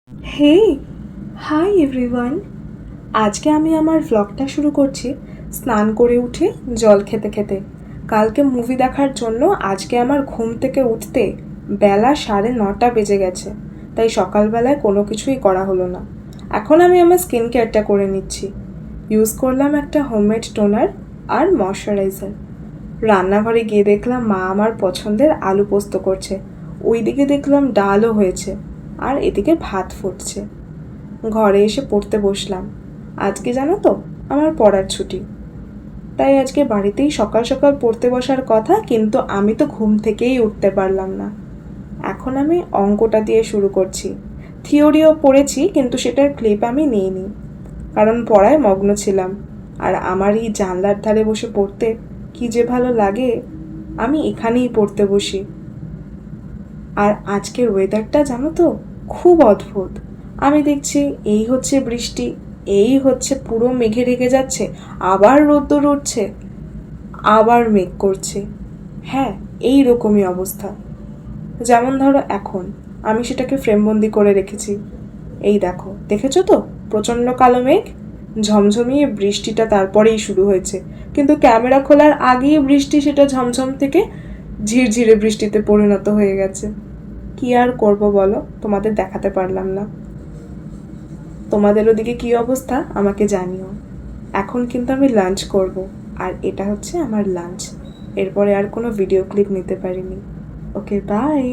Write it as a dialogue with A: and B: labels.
A: হে, hi everyone. আজকে আমি আমার ভ্লগটা শুরু করছি স্নান করে উঠে জল খেতে খেতে। কালকে মুভি দেখার জন্য আজকে আমার ঘুম থেকে উঠতে বেলা 9:30 বেজে গেছে, তাই সকালবেলায় কোনো কিছুই করা হলো না। এখন আমি আমার স্কিন কেয়ারটা করে নিচ্ছি। ইউজ করলাম একটা হোমমেড টোনার আর ময়শ্চারাইজার। রান্নাঘরে গিয়ে দেখলাম মা আমার পছন্দের আলু পোস্ত করছে, ওইদিকে দেখলাম ডালও হয়েছে, আর এদিকে ভাত ফুটছে। ঘরে এসে পড়তে বসলাম। আজকে জানো তো আমার পড়ার ছুটি, তাই আজকে বাড়িতেই সকাল সকাল পড়তে বসার কথা, কিন্তু আমি তো ঘুম থেকেই উঠতে পারলাম না। এখন আমি অঙ্কটা দিয়ে শুরু করছি। থিওরিও পড়েছি, কিন্তু সেটার ক্লিপ আমি নিইনি, কারণ পড়ায় মগ্ন ছিলাম। আর আমার এই জানলার ধারে বসে পড়তে কি যে ভালো লাগে, আমি এখানেই পড়তে বসি। আর আজকের ওয়েদারটা জানো তো খুব অদ্ভুত। আমি দেখছি এই হচ্ছে বৃষ্টি, এই হচ্ছে পুরো মেঘে ঢেকে যাচ্ছে, আবার রোদ্দুর উঠছে, আবার মেঘ করছে। হ্যাঁ, এই রকমই অবস্থা। যেমন ধরো এখন আমি সেটাকে ফ্রেমবন্দি করে রেখেছি। এই দেখো, দেখেছো তো প্রচণ্ড কালো মেঘ, ঝমঝমিয়ে বৃষ্টিটা তারপরেই শুরু হয়েছে, কিন্তু ক্যামেরা খোলার আগেই বৃষ্টি সেটা ঝমঝম থেকে ঝিরঝিরে বৃষ্টিতে পরিণত হয়ে গেছে। কি আর করব বলো, তোমাদের দেখাতে পারলাম না। তোমাদের ওদিকে কি অবস্থা আমাকে জানিও। এখন কিন্তু আমি লাঞ্চ করব, আর এটা হচ্ছে আমার লাঞ্চ। এরপরে আর কোনো ভিডিও ক্লিপ নিতে পারিনি। ওকে, বাই।